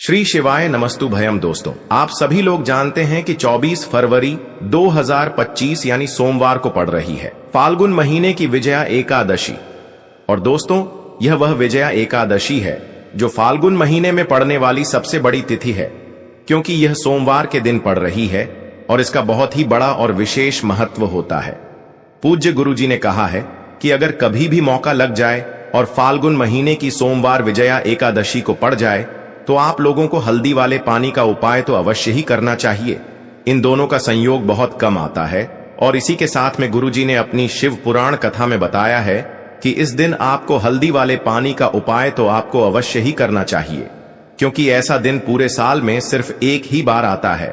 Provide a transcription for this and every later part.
श्री शिवाय नमस्तुभयम। दोस्तों, आप सभी लोग जानते हैं कि 24 फरवरी 2025 यानी सोमवार को पड़ रही है फाल्गुन महीने की विजया एकादशी। और दोस्तों, यह वह विजया एकादशी है जो फाल्गुन महीने में पड़ने वाली सबसे बड़ी तिथि है, क्योंकि यह सोमवार के दिन पड़ रही है और इसका बहुत ही बड़ा और विशेष महत्व होता है। पूज्य गुरुजी ने कहा है कि अगर कभी भी मौका लग जाए और फाल्गुन महीने की सोमवार विजया एकादशी को पड़ जाए तो आप लोगों को हल्दी वाले पानी का उपाय तो अवश्य ही करना चाहिए। इन दोनों का संयोग बहुत कम आता है और इसी के साथ में गुरुजी ने अपनी शिव पुराण कथा में बताया है कि इस दिन आपको हल्दी वाले पानी का उपाय तो आपको अवश्य ही करना चाहिए, क्योंकि ऐसा दिन पूरे साल में सिर्फ एक ही बार आता है।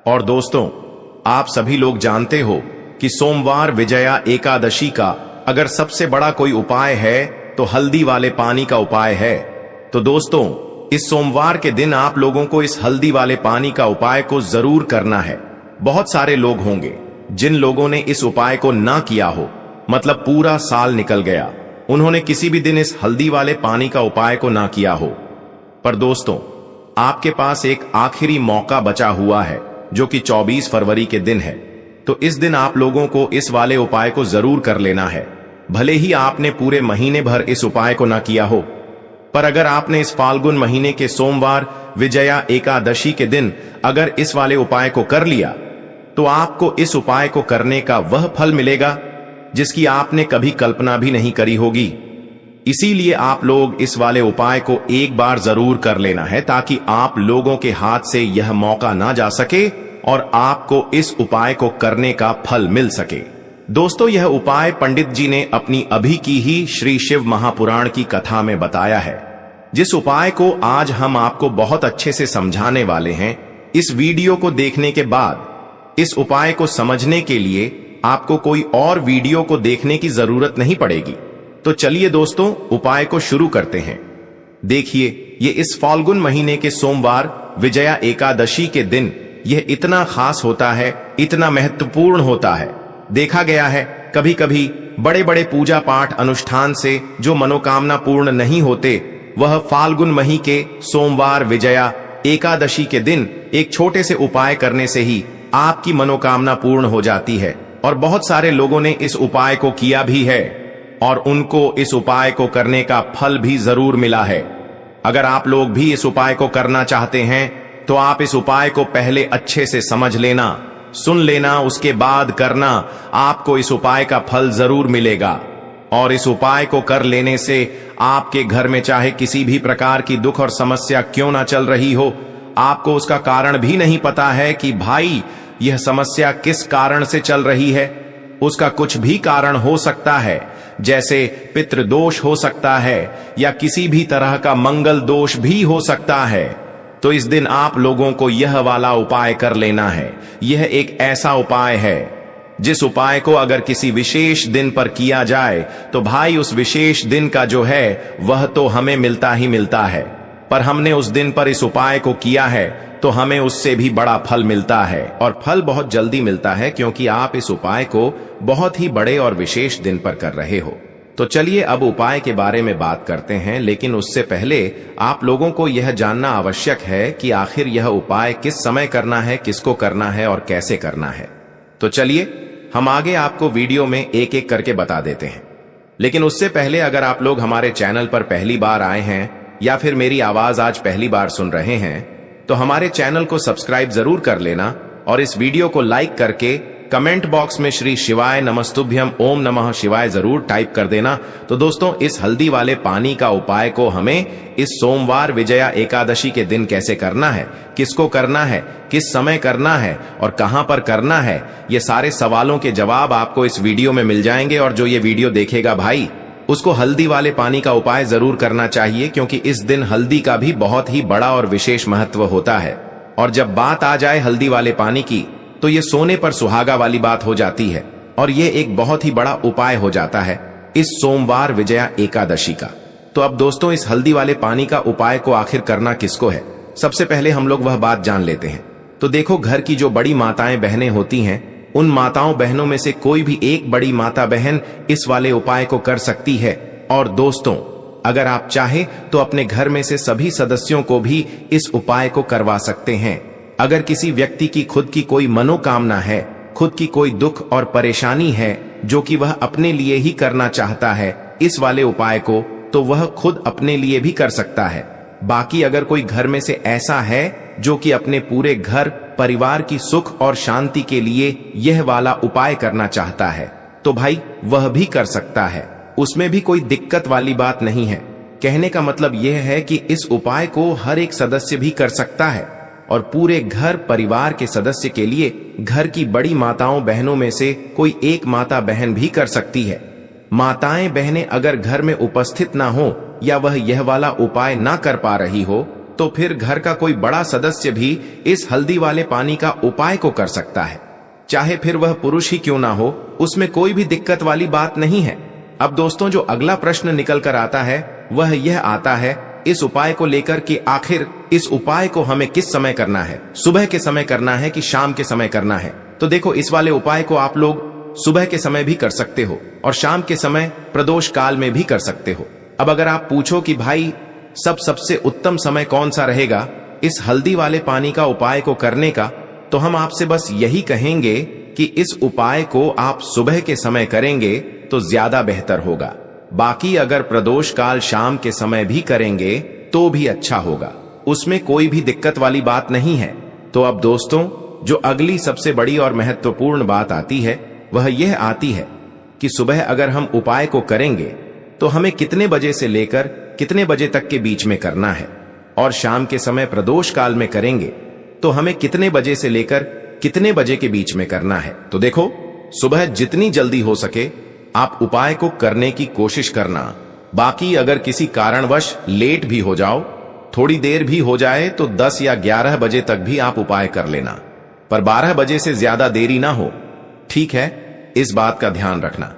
और दोस्तों, आप सभी लोग जानते हो कि सोमवार विजया एकादशी का अगर सबसे बड़ा कोई उपाय है तो हल्दी वाले पानी का उपाय है। तो दोस्तों, इस सोमवार के दिन आप लोगों को इस हल्दी वाले पानी का उपाय को जरूर करना है। बहुत सारे लोग होंगे जिन लोगों ने इस उपाय को ना किया हो, मतलब पूरा साल निकल गया, उन्होंने किसी भी दिन इस हल्दी वाले पानी का उपाय को ना किया हो। पर दोस्तों, आपके पास एक आखिरी मौका बचा हुआ है जो कि 24 फरवरी के दिन है। तो इस दिन आप लोगों को इस वाले उपाय को जरूर कर लेना है, भले ही आपने पूरे महीने भर इस उपाय को ना किया हो। पर अगर आपने इस फाल्गुन महीने के सोमवार विजया एकादशी के दिन अगर इस वाले उपाय को कर लिया तो आपको इस उपाय को करने का वह फल मिलेगा जिसकी आपने कभी कल्पना भी नहीं करी होगी। इसीलिए आप लोग इस वाले उपाय को एक बार जरूर कर लेना है, ताकि आप लोगों के हाथ से यह मौका ना जा सके और आपको इस उपाय को करने का फल मिल सके। दोस्तों, यह उपाय पंडित जी ने अपनी अभी की ही श्री शिव महापुराण की कथा में बताया है, जिस उपाय को आज हम आपको बहुत अच्छे से समझाने वाले हैं। इस वीडियो को देखने के बाद इस उपाय को समझने के लिए आपको कोई और वीडियो को देखने की जरूरत नहीं पड़ेगी। तो चलिए दोस्तों, उपाय को शुरू करते हैं। देखिए, ये इस फाल्गुन महीने के सोमवार विजया एकादशी के दिन यह इतना खास होता है, इतना महत्वपूर्ण होता है। देखा गया है कभी कभी बड़े बड़े पूजा पाठ अनुष्ठान से जो मनोकामना पूर्ण नहीं होते, वह फाल्गुन मही के सोमवार विजया एकादशी के दिन एक छोटे से उपाय करने से ही आपकी मनोकामना पूर्ण हो जाती है। और बहुत सारे लोगों ने इस उपाय को किया भी है और उनको इस उपाय को करने का फल भी जरूर मिला है। अगर आप लोग भी इस उपाय को करना चाहते हैं तो आप इस उपाय को पहले अच्छे से समझ लेना, सुन लेना, उसके बाद करना। आपको इस उपाय का फल जरूर मिलेगा। और इस उपाय को कर लेने से आपके घर में चाहे किसी भी प्रकार की दुख और समस्या क्यों ना चल रही हो, आपको उसका कारण भी नहीं पता है कि भाई यह समस्या किस कारण से चल रही है। उसका कुछ भी कारण हो सकता है, जैसे पितृदोष हो सकता है या किसी भी तरह का मंगल दोष भी हो सकता है। तो इस दिन आप लोगों को यह वाला उपाय कर लेना है। यह एक ऐसा उपाय है जिस उपाय को अगर किसी विशेष दिन पर किया जाए तो भाई उस विशेष दिन का जो है वह तो हमें मिलता ही मिलता है। पर हमने उस दिन पर इस उपाय को किया है तो हमें उससे भी बड़ा फल मिलता है, और फल बहुत जल्दी मिलता है, क्योंकि आप इस उपाय को बहुत ही बड़े और विशेष दिन पर कर रहे हो। तो चलिए अब उपाय के बारे में बात करते हैं, लेकिन उससे पहले आप लोगों को यह जानना आवश्यक है कि आखिर यह उपाय किस समय करना है, किसको करना है और कैसे करना है। तो चलिए हम आगे आपको वीडियो में एक एक करके बता देते हैं। लेकिन उससे पहले अगर आप लोग हमारे चैनल पर पहली बार आए हैं या फिर मेरी आवाज आज पहली बार सुन रहे हैं तो हमारे चैनल को सब्सक्राइब जरूर कर लेना और इस वीडियो को लाइक करके कमेंट बॉक्स में श्री शिवाय नमस्तुभ्यम ओम नमः शिवाय जरूर टाइप कर देना। तो दोस्तों, इस हल्दी वाले पानी का उपाय को हमें इस सोमवार विजया एकादशी के दिन कैसे करना है, किसको करना है, किस समय करना है और कहां पर करना है, ये सारे सवालों के जवाब आपको इस वीडियो में मिल जाएंगे। और जो ये वीडियो देखेगा भाई, उसको हल्दी वाले पानी का उपाय जरूर करना चाहिए, क्योंकि इस दिन हल्दी का भी बहुत ही बड़ा और विशेष महत्व होता है। और जब बात आ जाए हल्दी वाले पानी की तो ये सोने पर सुहागा वाली बात हो जाती है और ये एक बहुत ही बड़ा उपाय हो जाता है इस सोमवार विजया एकादशी का। तो अब दोस्तों, इस हल्दी वाले पानी का उपाय को आखिर करना किसको है, सबसे पहले हम लोग वह बात जान लेते हैं। तो देखो, घर की जो बड़ी माताएं बहनें होती हैं, उन माताओं बहनों में से कोई भी एक बड़ी माता बहन इस वाले उपाय को कर सकती है। और दोस्तों, अगर आप चाहे तो अपने घर में से सभी सदस्यों को भी इस उपाय को करवा सकते हैं। अगर किसी व्यक्ति की खुद की कोई मनोकामना है, खुद की कोई दुख और परेशानी है जो कि वह अपने लिए ही करना चाहता है इस वाले उपाय को, तो वह खुद अपने लिए भी कर सकता है। बाकी अगर कोई घर में से ऐसा है जो कि अपने पूरे घर परिवार की सुख और शांति के लिए यह वाला उपाय करना चाहता है, तो भाई वह भी कर सकता है। उसमें भी कोई दिक्कत वाली बात नहीं है। कहने का मतलब यह है कि इस उपाय को हर एक सदस्य भी कर सकता है और पूरे घर परिवार के सदस्य के लिए घर की बड़ी माताओं बहनों में से कोई एक माता बहन भी कर सकती है। माताएं बहनें अगर घर में उपस्थित ना हो या वह यह वाला उपाय ना कर पा रही हो, तो फिर घर का कोई बड़ा सदस्य भी इस हल्दी वाले पानी का उपाय को कर सकता है। चाहे फिर वह पुरुष ही क्यों ना हो, उसमें कोई भी दिक्कत वाली बात नहीं है। अब दोस्तों, जो अगला प्रश्न निकल कर आता है वह यह आता है इस उपाय को लेकर कि आखिर इस उपाय को हमें किस समय करना है, सुबह के समय करना है कि शाम के समय करना है। तो देखो, इस वाले उपाय को आप लोग सुबह के समय भी कर सकते हो और शाम के समय प्रदोष काल में भी कर सकते हो। अब अगर आप पूछो कि भाई सबसे उत्तम समय कौन सा रहेगा इस हल्दी वाले पानी का उपाय को करने का, तो हम आपसे बस यही कहेंगे कि इस उपाय को आप सुबह के समय करेंगे तो ज्यादा बेहतर होगा। बाकी अगर प्रदोष काल शाम के समय भी करेंगे तो भी अच्छा होगा, उसमें कोई भी दिक्कत वाली बात नहीं है। तो अब दोस्तों, जो अगली सबसे बड़ी और महत्वपूर्ण बात आती है वह यह आती है कि सुबह अगर हम उपाय को करेंगे तो हमें कितने बजे से लेकर कितने बजे तक के बीच में करना है, और शाम के समय प्रदोष काल में करेंगे तो हमें कितने बजे से लेकर कितने बजे के बीच में करना है। तो देखो, सुबह जितनी जल्दी हो सके आप उपाय को करने की कोशिश करना। बाकी अगर किसी कारणवश लेट भी हो जाओ, थोड़ी देर भी हो जाए, तो 10 या 11 बजे तक भी आप उपाय कर लेना, पर 12 बजे से ज्यादा देरी ना हो, ठीक है? इस बात का ध्यान रखना।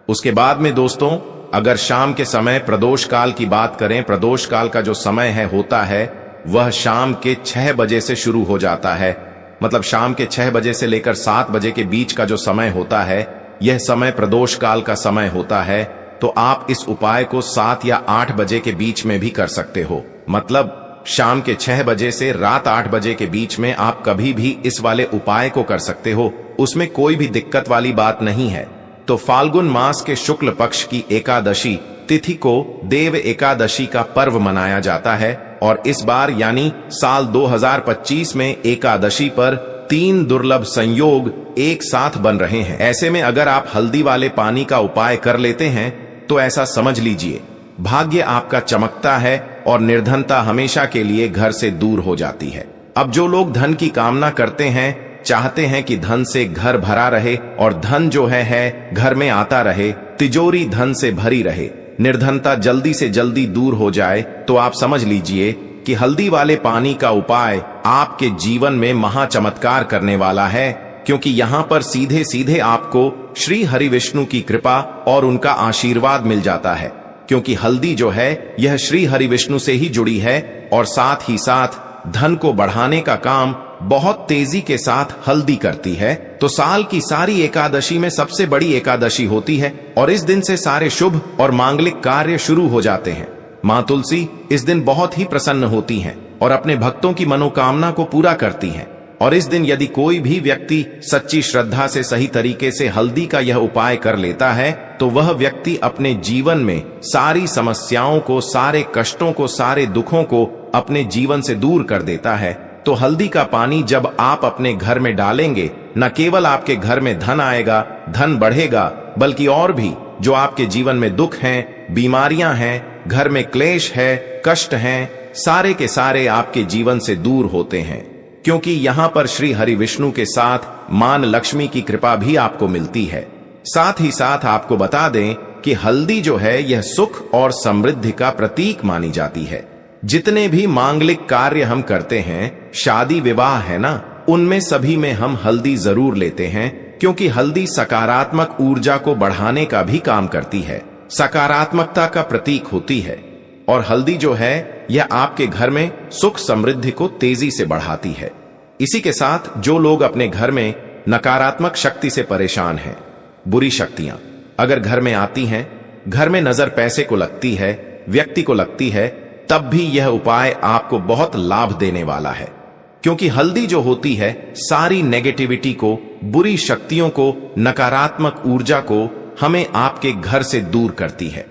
उसके बाद में दोस्तों, अगर शाम के समय प्रदोष काल की बात करें, प्रदोष काल का जो समय है होता है वह शाम के 6 बजे से शुरू हो जाता है। मतलब शाम के 6 बजे से लेकर 7 बजे के बीच का जो समय होता है, यह समय प्रदोष काल का समय होता है। तो आप इस उपाय को 7 या 8 बजे के बीच में भी कर सकते हो। मतलब शाम के 6 बजे से रात 8 बजे के बीच में आप कभी भी इस वाले उपाय को कर सकते हो, उसमें कोई भी दिक्कत वाली बात नहीं है। तो फाल्गुन मास के शुक्ल पक्ष की एकादशी तिथि को देव एकादशी का पर्व मनाया जाता है और इस बार यानी साल 2025 में एकादशी पर 3 दुर्लभ संयोग एक साथ बन रहे हैं। ऐसे में अगर आप हल्दी वाले पानी का उपाय कर लेते हैं तो ऐसा समझ लीजिए भाग्य आपका चमकता है और निर्धनता हमेशा के लिए घर से दूर हो जाती है। अब जो लोग धन की कामना करते हैं, चाहते हैं कि धन से घर भरा रहे और धन जो है घर में आता रहे, तिजोरी धन से भरी रहे, निर्धनता जल्दी से जल्दी दूर हो जाए, तो आप समझ लीजिए कि हल्दी वाले पानी का उपाय आपके जीवन में महा चमत्कार करने वाला है। क्योंकि यहाँ पर सीधे सीधे आपको श्री हरि विष्णु की कृपा और उनका आशीर्वाद मिल जाता है। क्योंकि हल्दी जो है यह श्री हरि विष्णु से ही जुड़ी है और साथ ही साथ धन को बढ़ाने का काम बहुत तेजी के साथ हल्दी करती है। तो साल की सारी एकादशी में सबसे बड़ी एकादशी होती है और इस दिन से सारे शुभ और मांगलिक कार्य शुरू हो जाते हैं। माँ तुलसी इस दिन बहुत ही प्रसन्न होती हैं और अपने भक्तों की मनोकामना को पूरा करती हैं। और इस दिन यदि कोई भी व्यक्ति सच्ची श्रद्धा से सही तरीके से हल्दी का यह उपाय कर लेता है तो वह व्यक्ति अपने जीवन में सारी समस्याओं को, सारे कष्टों को, सारे दुखों को अपने जीवन से दूर कर देता है। तो हल्दी का पानी जब आप अपने घर में डालेंगे, न केवल आपके घर में धन आएगा, धन बढ़ेगा, बल्कि और भी जो आपके जीवन में दुख हैं, बीमारियां हैं, घर में क्लेश है, कष्ट हैं, सारे के सारे आपके जीवन से दूर होते हैं। क्योंकि यहाँ पर श्री हरि विष्णु के साथ मां लक्ष्मी की कृपा भी आपको मिलती है। साथ ही साथ आपको बता दें कि हल्दी जो है यह सुख और समृद्धि का प्रतीक मानी जाती है। जितने भी मांगलिक कार्य हम करते हैं, शादी विवाह है ना, उनमें सभी में हम हल्दी जरूर लेते हैं। क्योंकि हल्दी सकारात्मक ऊर्जा को बढ़ाने का भी काम करती है, सकारात्मकता का प्रतीक होती है। और हल्दी जो है यह आपके घर में सुख समृद्धि को तेजी से बढ़ाती है। इसी के साथ जो लोग अपने घर में नकारात्मक शक्ति से परेशान हैं, बुरी शक्तियां अगर घर में आती हैं, घर में नजर पैसे को लगती है, व्यक्ति को लगती है, तब भी यह उपाय आपको बहुत लाभ देने वाला है, क्योंकि हल्दी जो होती है सारी नेगेटिविटी को, बुरी शक्तियों को, नकारात्मक ऊर्जा को हमें आपके घर से दूर करती है।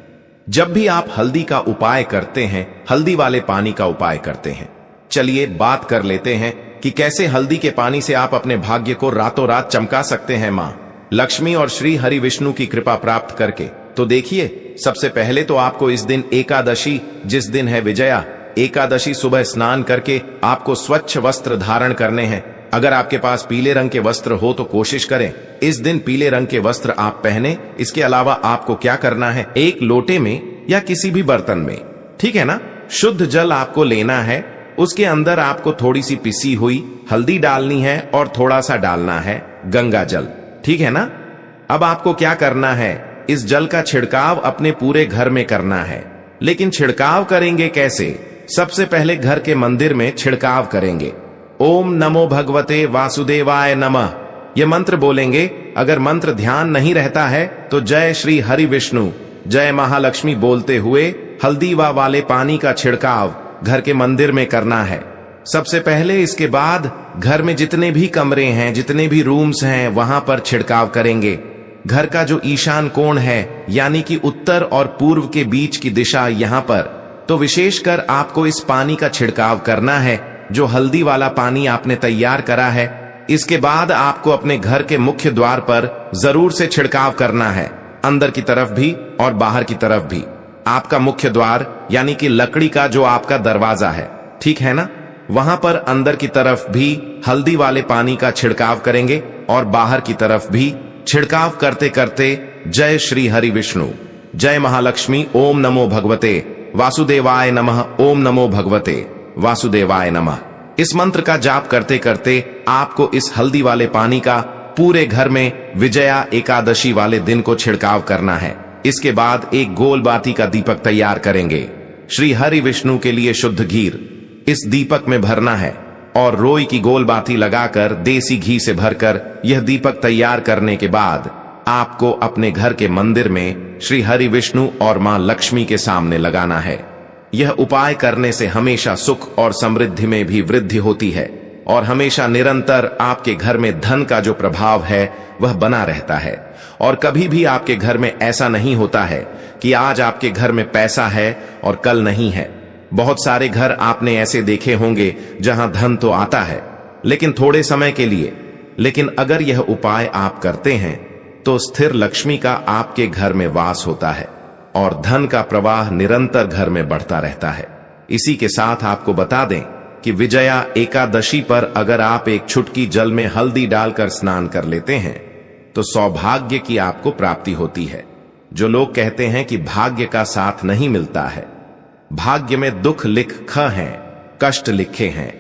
जब भी आप हल्दी का उपाय करते हैं, हल्दी वाले पानी का उपाय करते हैं, चलिए बात कर लेते हैं कि कैसे हल्दी के पानी से आप अपने भाग्य को रातों रात चमका सकते हैं मां लक्ष्मी और श्री हरि विष्णु की कृपा प्राप्त करके। तो देखिए, सबसे पहले तो आपको इस दिन एकादशी, जिस दिन है विजया एकादशी, सुबह स्नान करके आपको स्वच्छ वस्त्र धारण करने हैं। अगर आपके पास पीले रंग के वस्त्र हो तो कोशिश करें इस दिन पीले रंग के वस्त्र आप पहने। इसके अलावा आपको क्या करना है, एक लोटे में या किसी भी बर्तन में, ठीक है ना, शुद्ध जल आपको लेना है। उसके अंदर आपको थोड़ी सी पिसी हुई हल्दी डालनी है और थोड़ा सा डालना है गंगा जल, ठीक है ना। अब आपको क्या करना है, इस जल का छिड़काव अपने पूरे घर में करना है। लेकिन छिड़काव करेंगे कैसे? सबसे पहले घर के मंदिर में छिड़काव करेंगे। ओम नमो भगवते वासुदेवाय नमः, यह मंत्र बोलेंगे। अगर मंत्र ध्यान नहीं रहता है तो जय श्री हरि विष्णु, जय महालक्ष्मी बोलते हुए हल्दीवा वाले पानी का छिड़काव घर के मंदिर में करना है सबसे पहले। इसके बाद घर में जितने भी कमरे हैं, जितने भी रूम्स हैं, वहां पर छिड़काव करेंगे। घर का जो ईशान कोण है, यानी कि उत्तर और पूर्व के बीच की दिशा, यहां पर तो विशेषकर आपको इस पानी का छिड़काव करना है, जो हल्दी वाला पानी आपने तैयार करा है। इसके बाद आपको अपने घर के मुख्य द्वार पर जरूर से छिड़काव करना है, अंदर की तरफ भी और बाहर की तरफ भी। आपका मुख्य द्वार यानी कि लकड़ी का जो आपका दरवाजा है, ठीक है ना, वहां पर अंदर की तरफ भी हल्दी वाले पानी का छिड़काव करेंगे और बाहर की तरफ भी छिड़काव करते करते जय श्री हरि विष्णु, जय महालक्ष्मी, ओम नमो भगवते वासुदेवाय नमः, ओम नमो भगवते वासुदेवाय नमः, इस मंत्र का जाप करते करते आपको इस हल्दी वाले पानी का पूरे घर में विजया एकादशी वाले दिन को छिड़काव करना है। इसके बाद एक गोल बाती का दीपक तैयार करेंगे। श्री हरि विष्णु के लिए शुद्ध घी इस दीपक में भरना है और रोई की गोल बाती लगाकर देसी घी से भरकर यह दीपक तैयार करने के बाद आपको अपने घर के मंदिर में श्री हरि विष्णु और मां लक्ष्मी के सामने लगाना है। यह उपाय करने से हमेशा सुख और समृद्धि में भी वृद्धि होती है और हमेशा निरंतर आपके घर में धन का जो प्रभाव है वह बना रहता है। और कभी भी आपके घर में ऐसा नहीं होता है कि आज आपके घर में पैसा है और कल नहीं है। बहुत सारे घर आपने ऐसे देखे होंगे जहां धन तो आता है लेकिन थोड़े समय के लिए, लेकिन अगर यह उपाय आप करते हैं तो स्थिर लक्ष्मी का आपके घर में वास होता है और धन का प्रवाह निरंतर घर में बढ़ता रहता है। इसी के साथ आपको बता दें कि विजया एकादशी पर अगर आप एक चुटकी जल में हल्दी डालकर स्नान कर लेते हैं तो सौभाग्य की आपको प्राप्ति होती है। जो लोग कहते हैं कि भाग्य का साथ नहीं मिलता है, भाग्य में दुख लिख हैं, कष्ट लिखे हैं,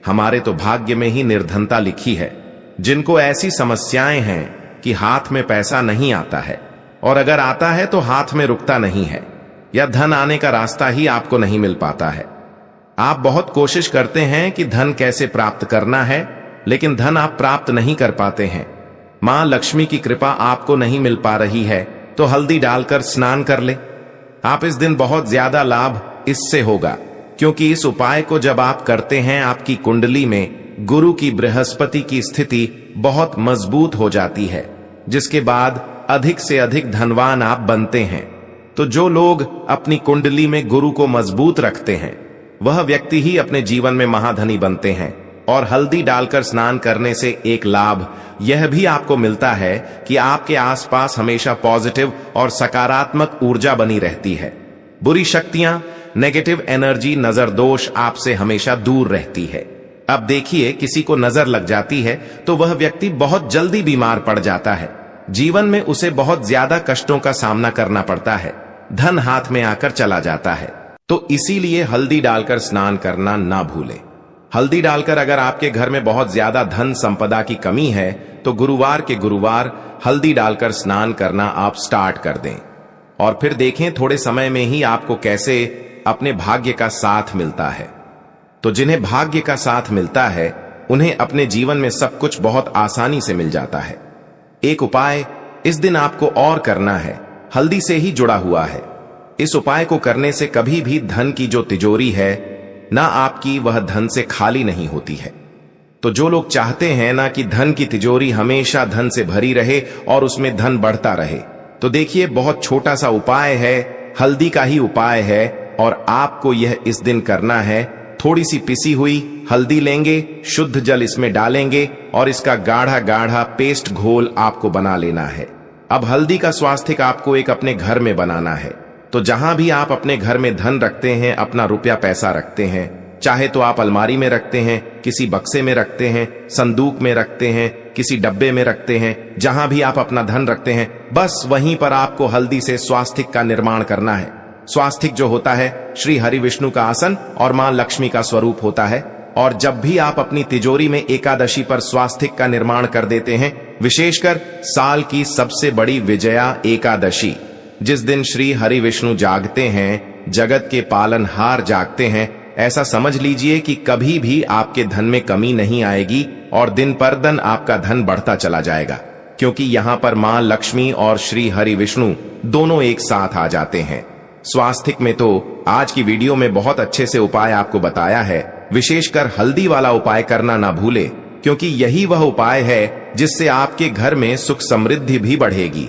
हमारे तो भाग्य में ही निर्धनता लिखी है। जिनको ऐसी समस्याएं हैं कि हाथ में पैसा नहीं आता है और अगर आता है तो हाथ में रुकता नहीं है, या धन आने का रास्ता ही आपको नहीं मिल पाता है। आप बहुत कोशिश करते हैं कि धन कैसे प्राप्त करना है, लेकिन धन आप प्राप्त नहीं कर पाते हैं। मां लक्ष्मी की कृपा आपको नहीं मिल पा रही है तो हल्दी डालकर स्नान कर ले। आप इस दिन बहुत ज्यादा लाभ इससे होगा, क्योंकि इस उपाय को जब आप करते हैं आपकी कुंडली में गुरु की बृहस्पति की स्थिति बहुत मजबूत हो जाती है, जिसके बाद अधिक से अधिक धनवान आप बनते हैं। तो जो लोग अपनी कुंडली में गुरु को मजबूत रखते हैं वह व्यक्ति ही अपने जीवन में महाधनी बनते हैं। और हल्दी डालकर स्नान करने से एक लाभ यह भी आपको मिलता है कि आपके आसपास हमेशा पॉजिटिव और सकारात्मक ऊर्जा बनी रहती है। बुरी शक्तियां, नेगेटिव एनर्जी, नजर दोष आपसे हमेशा दूर रहती है। अब देखिए, किसी को नजर लग जाती है तो वह व्यक्ति बहुत जल्दी बीमार पड़ जाता है, जीवन में उसे बहुत ज्यादा कष्टों का सामना करना पड़ता है, धन हाथ में आकर चला जाता है। तो इसीलिए हल्दी डालकर स्नान करना ना भूलें। हल्दी डालकर अगर आपके घर में बहुत ज्यादा धन संपदा की कमी है तो गुरुवार के गुरुवार हल्दी डालकर स्नान करना आप स्टार्ट कर दें और फिर देखें थोड़े समय में ही आपको कैसे अपने भाग्य का साथ मिलता है। तो जिन्हें भाग्य का साथ मिलता है उन्हें अपने जीवन में सब कुछ बहुत आसानी से मिल जाता है। एक उपाय इस दिन आपको और करना है, हल्दी से ही जुड़ा हुआ है। इस उपाय को करने से कभी भी धन की जो तिजोरी है ना आपकी, वह धन से खाली नहीं होती है। तो जो लोग चाहते हैं ना कि धन की तिजोरी हमेशा धन से भरी रहे और उसमें धन बढ़ता रहे, तो देखिए बहुत छोटा सा उपाय है, हल्दी का ही उपाय है और आपको यह इस दिन करना है। थोड़ी सी पिसी हुई हल्दी लेंगे, शुद्ध जल इसमें डालेंगे और इसका गाढ़ा गाढ़ा पेस्ट घोल आपको बना लेना है। अब हल्दी का स्वास्तिक आपको एक अपने घर में बनाना है। तो जहां भी आप अपने घर में धन रखते हैं, अपना रुपया पैसा रखते हैं, चाहे तो आप अलमारी में रखते हैं, किसी बक्से में रखते हैं, संदूक में रखते हैं, किसी डब्बे में रखते हैं, जहां भी आप अपना धन रखते हैं, बस वहीं पर आपको हल्दी से स्वास्तिक का निर्माण करना है। स्वास्तिक जो होता है श्री हरि विष्णु का आसन और मां लक्ष्मी का स्वरूप होता है। और जब भी आप अपनी तिजोरी में एकादशी पर स्वास्तिक का निर्माण कर देते हैं, विशेषकर साल की सबसे बड़ी विजया एकादशी, जिस दिन श्री हरि विष्णु जागते हैं, जगत के पालनहार जागते हैं, ऐसा समझ लीजिए कि कभी भी आपके धन में कमी नहीं आएगी और दिन पर दिन आपका धन बढ़ता चला जाएगा, क्योंकि यहां पर मां लक्ष्मी और श्री हरि विष्णु दोनों एक साथ आ जाते हैं। स्वास्तिक में तो आज की वीडियो में बहुत अच्छे से उपाय आपको बताया है, विशेषकर हल्दी वाला उपाय करना ना भूले, क्योंकि यही वह उपाय है जिससे आपके घर में सुख समृद्धि भी बढ़ेगी।